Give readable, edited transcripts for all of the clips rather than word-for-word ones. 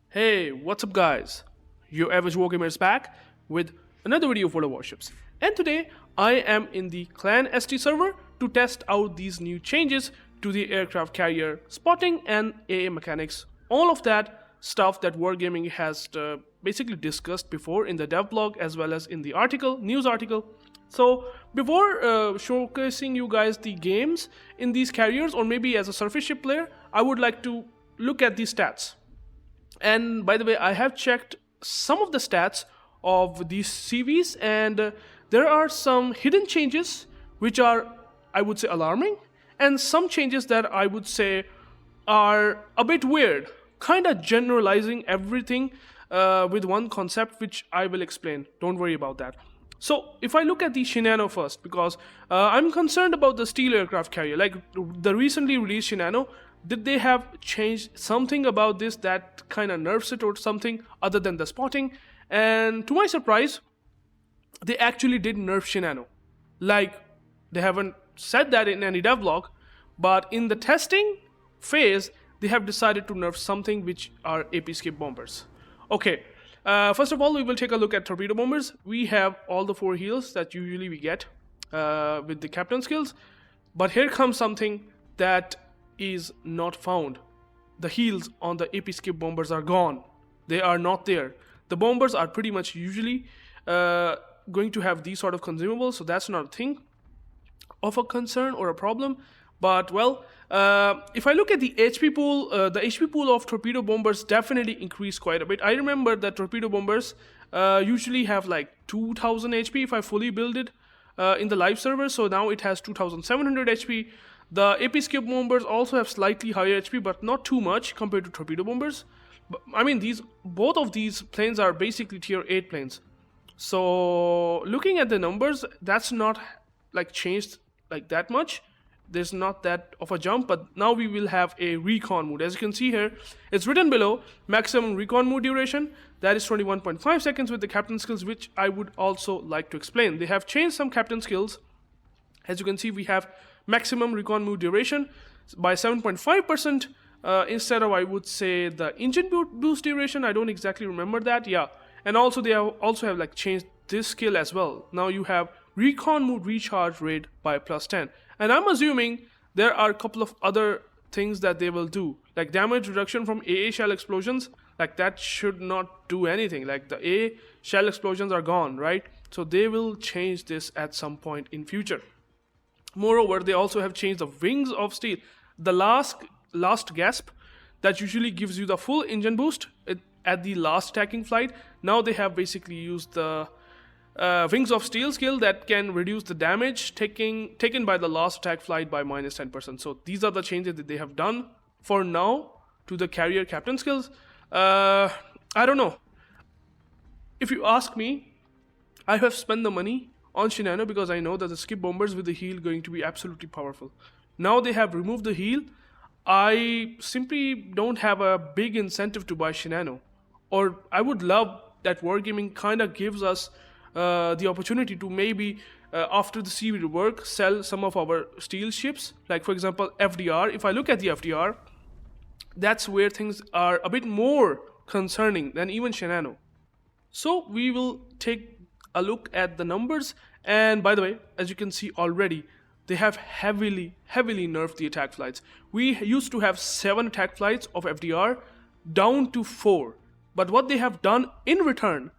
Hey, what's up guys? UrAvgWarGamer is back with another video for the Warships. And today I am in the Clan ST server to test out these new changes to the aircraft carrier spotting and AA mechanics. All of that stuff that Wargaming has basically discussed before in the dev blog as well as in the news article. So before showcasing you guys the games in these carriers, or maybe as a surface ship player, I would like to look at these stats. And by the way, I have checked some of the stats of these CVs, and there are some hidden changes which are, I would say, alarming, and some changes that I would say are a bit weird, kind of generalizing everything with one concept which I will explain. Don't worry about that. So if I look at the Shinano first, because I'm concerned about the steel aircraft carrier, like the recently released Shinano, did they have changed something about this that kind of nerfs it or something other than the spotting? And to my surprise, they actually did nerf Shinano. Like, they haven't said that in any devlog, but in the testing phase, they have decided to nerf something which are AP skip bombers. Okay, first of all, we will take a look at torpedo bombers. We have all the 4 heals that usually we get with the captain skills, but here comes something that is not found. The heals on the AP skip bombers are gone. They are not there. The bombers are pretty much usually going to have these sort of consumables, so that's not a thing of a concern or a problem. But well, if I look at the HP pool of torpedo bombers definitely increased quite a bit. I remember that torpedo bombers usually have like 2000 HP if I fully build it in the live server, so now it has 2700 HP. The AP skip bombers also have slightly higher HP, but not too much compared to torpedo bombers. But, I mean, both of these planes are basically tier 8 planes. So looking at the numbers, that's not like changed like that much. There's not that of a jump, but now we will have a recon mode. As you can see here, it's written below, maximum recon mode duration, that is 21.5 seconds with the captain skills, which I would also like to explain. They have changed some captain skills. As you can see, we have maximum recon mode duration by 7.5% instead of, I would say, the engine boost duration. I don't exactly remember that. Yeah, and also they have like changed this skill as well. Now you have recon mode recharge rate by +10, and I'm assuming there are a couple of other things that they will do, like damage reduction from AA shell explosions. Like that should not do anything. Like the AA shell explosions are gone, right? So they will change this at some point in future. Moreover, they also have changed the wings of steel. The last gasp that usually gives you the full engine boost at the last attacking flight. Now they have basically used the wings of steel skill that can reduce the damage taken by the last attack flight by -10%. So these are the changes that they have done for now to the carrier captain skills. I don't know. If you ask me, I have spent the money on Shinano because I know that the skip bombers with the heal going to be absolutely powerful. Now they have removed the heal. I simply don't have a big incentive to buy Shinano. Or I would love that Wargaming kind of gives us the opportunity to maybe after the CV rework sell some of our steel ships. Like for example FDR. If I look at the FDR, that's where things are a bit more concerning than even Shinano. So we will take a look at the numbers, and by the way, as you can see already, they have heavily nerfed the attack flights. We used to have 7 attack flights of FDR down to 4, but what they have done in return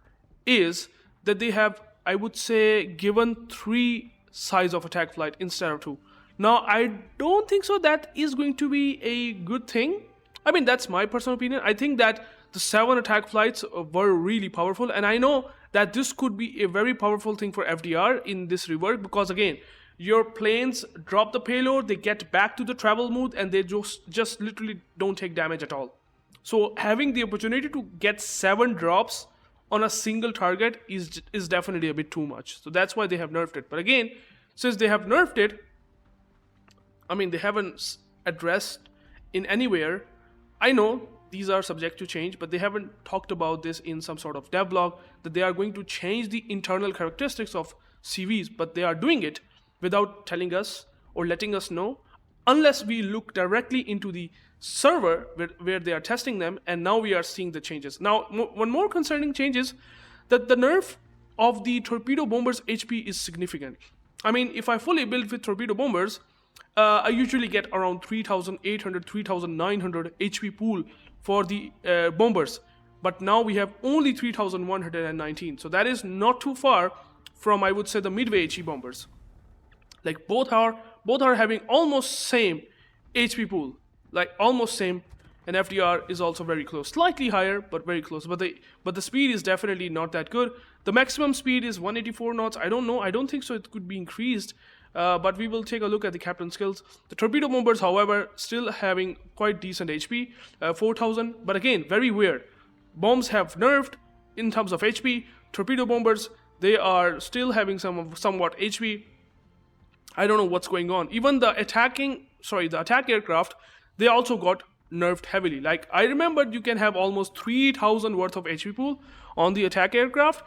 is that they have, I would say, given 3 size of attack flight instead of 2. Now I don't think so that is going to be a good thing. I mean, that's my personal opinion. I think that the 7 attack flights were really powerful, and I know that this could be a very powerful thing for FDR in this rework, because again, your planes drop the payload, they get back to the travel mode, and they just literally don't take damage at all. So having the opportunity to get 7 drops on a single target is definitely a bit too much. So that's why they have nerfed it. But again, since they have nerfed it, I mean, they haven't addressed in anywhere. I know these are subject to change, but they haven't talked about this in some sort of devlog, that they are going to change the internal characteristics of CVs, but they are doing it without telling us or letting us know, unless we look directly into the server where they are testing them, and now we are seeing the changes. Now, one more concerning change is that the nerf of the torpedo bombers HP is significant. I mean, if I fully build with torpedo bombers, I usually get around 3,800, 3,900 HP pool for the bombers. But now we have only 3,119. So that is not too far from, I would say, the midway HE bombers. Like both are having almost same HP pool, like almost same, and FDR is also very close, slightly higher but very close. But the speed is definitely not that good. The maximum speed is 184 knots. I don't know. I don't think so. It could be increased. But we will take a look at the captain skills. The torpedo bombers, however, still having quite decent HP, 4,000. But again, very weird. Bombs have nerfed in terms of HP. Torpedo bombers, they are still having somewhat HP. I don't know what's going on. Even the attack aircraft, they also got nerfed heavily. Like, I remembered you can have almost 3,000 worth of HP pool on the attack aircraft.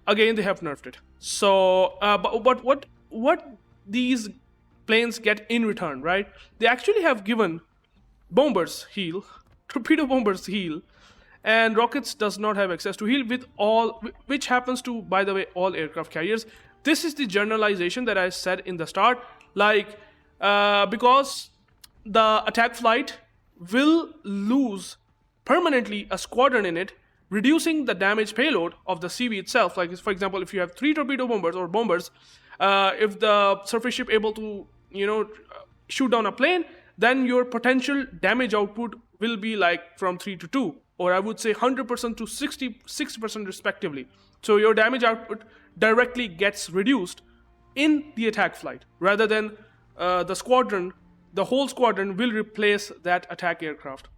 Again, they have nerfed it. So, but what these planes get in return, right? They actually have given bombers heal, torpedo bombers heal, and rockets does not have access to heal, which happens to, by the way, all aircraft carriers. This is the generalization that I said in the start, like because the attack flight will lose permanently a squadron in it, reducing the damage payload of the CV itself. Like, for example, if you have 3 torpedo bombers or bombers, if the surface ship able to, shoot down a plane, then your potential damage output will be like from 3 to 2, or I would say 100% to 60% respectively. So your damage output directly gets reduced in the attack flight, rather than the whole squadron will replace that attack aircraft,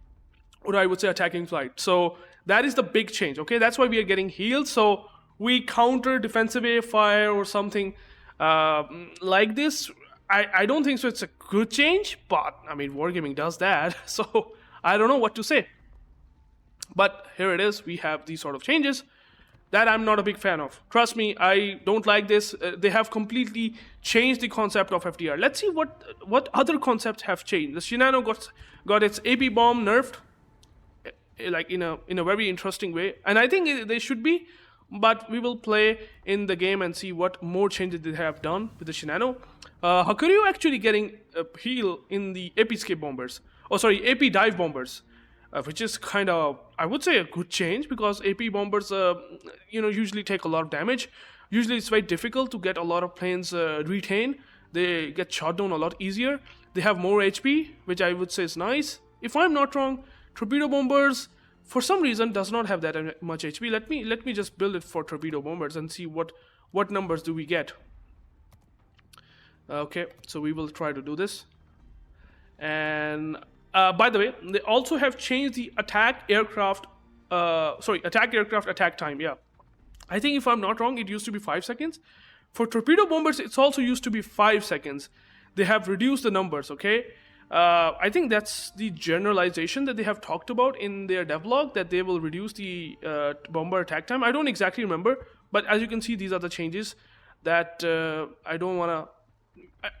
or I would say attacking flight. So that is the big change, okay? That's why we are getting healed. So we counter defensive air fire or something like this. I don't think so it's a good change, but I mean, Wargaming does that, so I don't know what to say. But here it is, we have these sort of changes that I'm not a big fan of. Trust me, I don't like this. They have completely changed the concept of FDR. Let's see what other concepts have changed. The Shinano got its AP bomb nerfed, like in a very interesting way, and I think they should be. But we will play in the game and see what more changes they have done with the Shinano. Hakuryu actually getting a heal in the AP skip bombers. Oh, sorry, AP dive bombers. Which is kind of, I would say, a good change, because AP bombers, usually take a lot of damage. Usually it's very difficult to get a lot of planes retain. They get shot down a lot easier. They have more HP, which I would say is nice. If I'm not wrong, torpedo bombers, for some reason, does not have that much HP. Let me just build it for torpedo bombers and see what numbers do we get. Okay, so we will try to do this. And by the way, they also have changed the attack aircraft attack time. Yeah, I think if I'm not wrong, it used to be 5 seconds. For torpedo bombers, it's also used to be 5 seconds. They have reduced the numbers, okay? I think that's the generalization that they have talked about in their devlog, that they will reduce the bomber attack time. I don't exactly remember, but as you can see, these are the changes that I don't want to...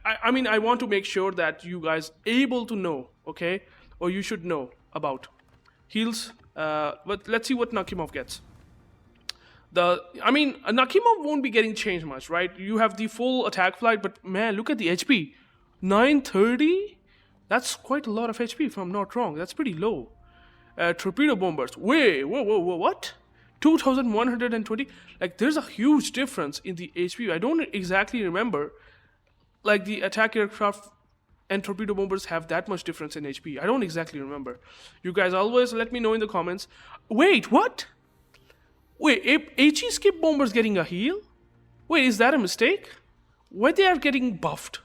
I want to make sure that you guys able to know, okay? Or you should know about heals. But let's see what Nakimov gets. Nakimov won't be getting changed much, right? You have the full attack flight, but man, look at the HP. 930? That's quite a lot of HP, if I'm not wrong. That's pretty low. Torpedo bombers. Wait, whoa, what? 2,120? Like, there's a huge difference in the HP. I don't exactly remember. Like, the attack aircraft and torpedo bombers have that much difference in HP. I don't exactly remember. You guys always let me know in the comments. Wait, what? Wait, HE skip bombers getting a heal? Wait, is that a mistake? Why they are getting buffed?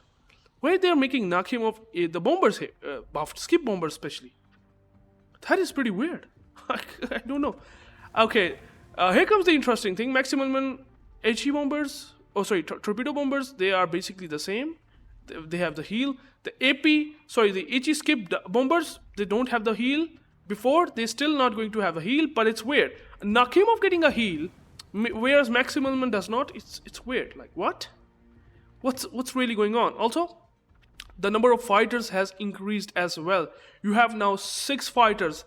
Why they are making Nakimov the bombers buffed, skip bombers especially? That is pretty weird. I don't know. Okay, here comes the interesting thing. Maximum HE bombers, torpedo bombers, they are basically the same. They have the heal. The HE skip bombers, they don't have the heal. Before, they're still not going to have a heal, but it's weird. Nakimov getting a heal, whereas Maximum does not, it's weird. Like, what? What's really going on? Also, the number of fighters has increased as well. You have now 6 fighters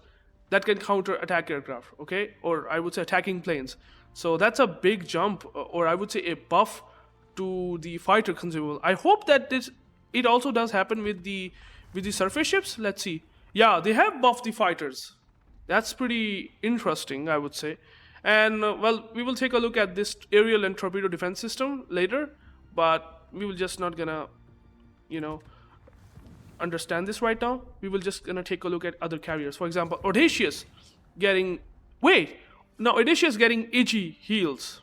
that can counter attack aircraft, okay, or I would say attacking planes. So that's a big jump, or I would say a buff to the fighter consumable. I hope that it also does happen with the surface ships. Let's see. Yeah, they have buffed the fighters. That's pretty interesting, I would say. And well, we will take a look at this aerial and torpedo defense system later, but we will just not gonna, understand this right now. We will just gonna take a look at other carriers. For example, Audacious getting edgy heals,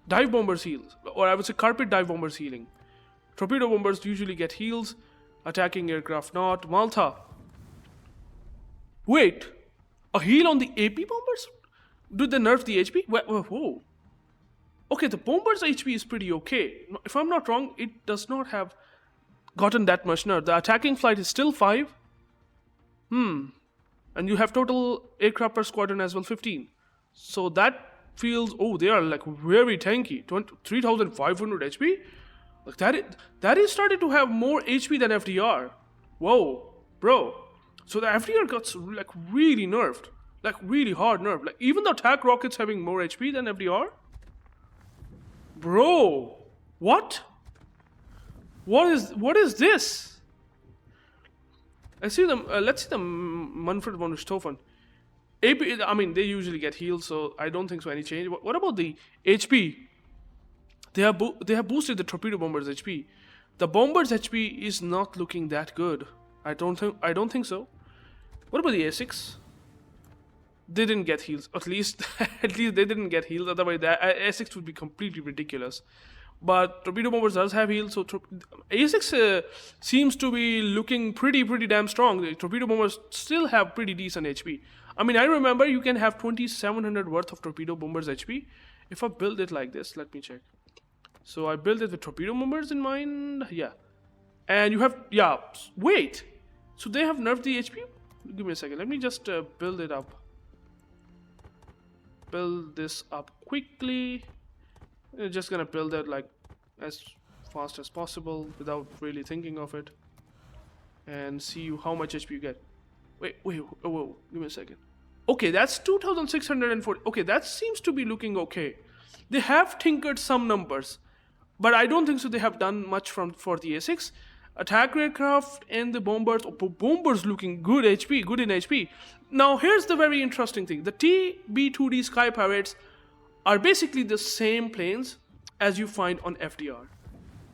dive bombers heals, or I would say carpet dive bombers healing. Torpedo bombers usually get heals, attacking aircraft not. Malta. Wait, a heal on the AP bombers? Did they nerf the HP? Whoa. Okay, the bomber's HP is pretty okay. If I'm not wrong, it does not have gotten that much nerf. The attacking flight is still 5. And you have total aircraft per squadron as well, 15. So that feels, they are like very tanky. 3,500 HP? Like that is starting to have more HP than FDR. Whoa, bro. So the FDR got like really nerfed. Like really hard nerf. Like even the attack rockets having more HP than FDR? Bro, what? What is this? Let's see the Manfred von Richthofen. AP, I mean, they usually get healed, so I don't think so any change. What about the HP? They have boosted the torpedo bomber's HP. The bomber's HP is not looking that good. I don't think so. What about the A6? They didn't get heals. At least they didn't get heals. Otherwise, the A6 would be completely ridiculous. But torpedo bombers does have heals, so A6 seems to be looking pretty damn strong. The torpedo bombers still have pretty decent HP. I mean, I remember you can have 2,700 worth of torpedo bombers HP. If I build it like this, let me check. So I built it with torpedo bombers in mind. Yeah, and you have wait. So they have nerfed the HP. Give me a second. Let me just build it up. Build this up quickly. I'm just gonna build that like as fast as possible without really thinking of it, and see how much HP you get. Whoa, give me a second. Okay, that's 2,640. Okay, that seems to be looking okay. They have tinkered some numbers, but I don't think so they have done much for the A6. Attack aircraft and the bombers looking good in HP. Now here's the very interesting thing. The TB2D Sky Pirates are basically the same planes as you find on FDR.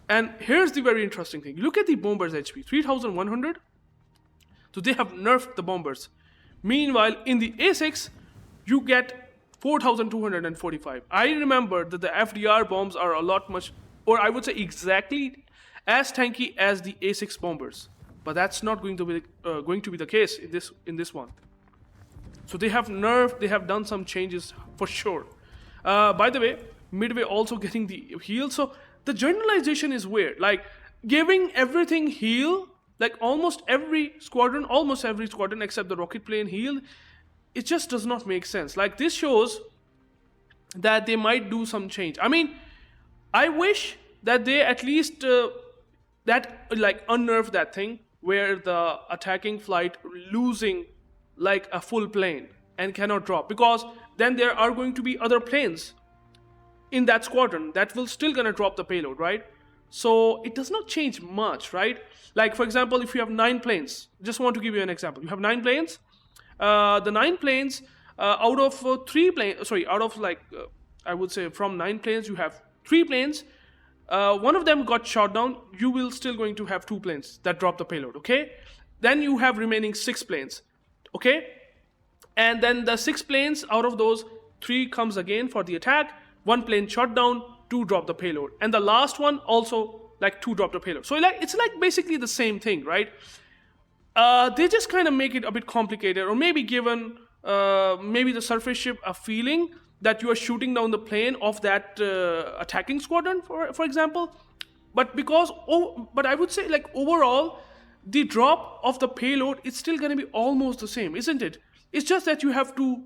And here's the very interesting thing. Look at the bombers HP, 3,100. So they have nerfed the bombers. Meanwhile, in the A6, you get 4,245. I remember that the FDR bombs are a lot much, or I would say exactly as tanky as the A6 bombers. But that's not going to be the case in this one. So they have nerfed, they have done some changes for sure. By the way, Midway also getting the heal. So the generalization is weird. Like giving everything heal, like almost every squadron except the rocket plane heal, it just does not make sense. Like this shows that they might do some change. I mean, I wish that they at least unnerf that thing where the attacking flight losing like a full plane and cannot drop, because then there are going to be other planes in that squadron that will still gonna drop the payload, right? So it does not change much, right? Like for example, if you have 9 planes, just want to give you an example. You have 9 planes. The 9 planes out of 3 planes, I would say from 9 planes you have 3 planes. One of them got shot down. You will still going to have 2 planes that drop the payload. Okay, then you have remaining 6 planes. Okay, and then the 6 planes out of those 3 comes again for the attack. 1 plane shot down, 2 drop the payload, and the last one also like 2 drop the payload. So it's like basically the same thing, right? They just kind of make it a bit complicated, or maybe given maybe the surface ship a feeling that you are shooting down the plane of that attacking squadron, for example. But I would say like overall, the drop of the payload is still going to be almost the same, isn't it? It's just that you have to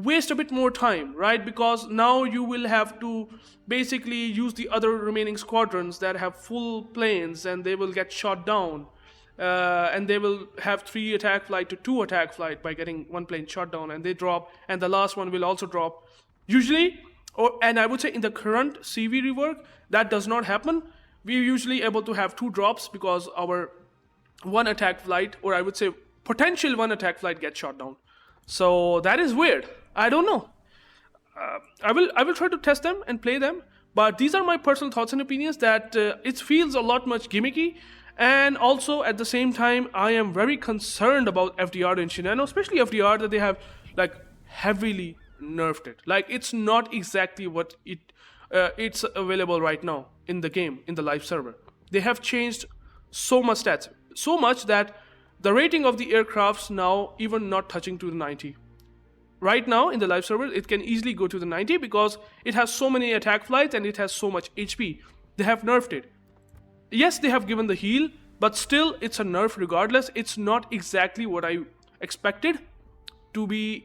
waste a bit more time, right? Because now you will have to basically use the other remaining squadrons that have full planes, and they will get shot down. And they will have 3 attack flight to 2 attack flight by getting 1 plane shot down, and they drop, and the last one will also drop. Usually, and I would say in the current CV rework, that does not happen. We're usually able to have 2 drops because our 1 attack flight, or I would say potential 1 attack flight, gets shot down. So that is weird. I don't know. I will try to test them and play them, but these are my personal thoughts and opinions that it feels a lot much gimmicky. And also at the same time, I am very concerned about FDR and Shinano, especially FDR, that they have like heavily nerfed it. Like, it's not exactly what it's available right now in the game, in the live server. They have changed so much stats, so much that the rating of the aircrafts now even not touching to the 90. Right now in the live server, it can easily go to the 90 because it has so many attack flights and it has so much HP. They have nerfed it. Yes, they have given the heal, but still it's a nerf regardless. It's not exactly what I expected to be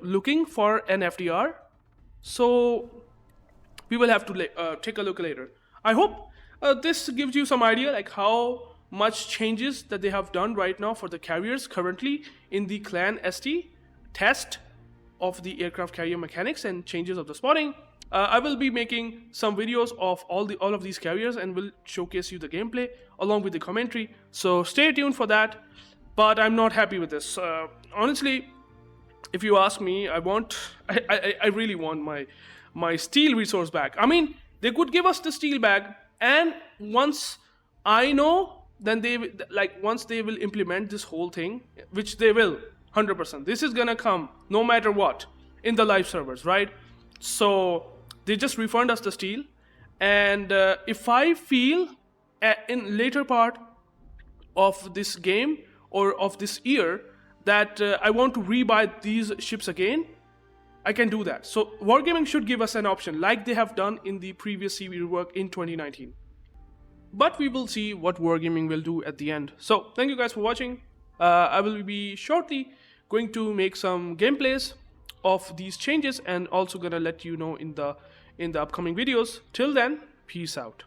looking for an FDR. So we will have to take a look later. I hope this gives you some idea like how much changes that they have done right now for the carriers currently in the Clan ST test of the aircraft carrier mechanics and changes of the spotting. I will be making some videos of all of these carriers and will showcase you the gameplay along with the commentary. So stay tuned for that. But I'm not happy with this. Honestly, if you ask me, I really want my steel resource back. I mean, they could give us the steel back, and once I know, then once they will implement this whole thing, which they will 100%. This is gonna come no matter what in the live servers, right? So they just refund us the steel, and if I feel in later part of this game or of this year that I want to rebuy these ships again, I can do that. So Wargaming should give us an option like they have done in the previous CV rework in 2019. But we will see what Wargaming will do at the end. So thank you guys for watching. I will be shortly going to make some gameplays of these changes and also gonna let you know in the upcoming videos. Till then, peace out.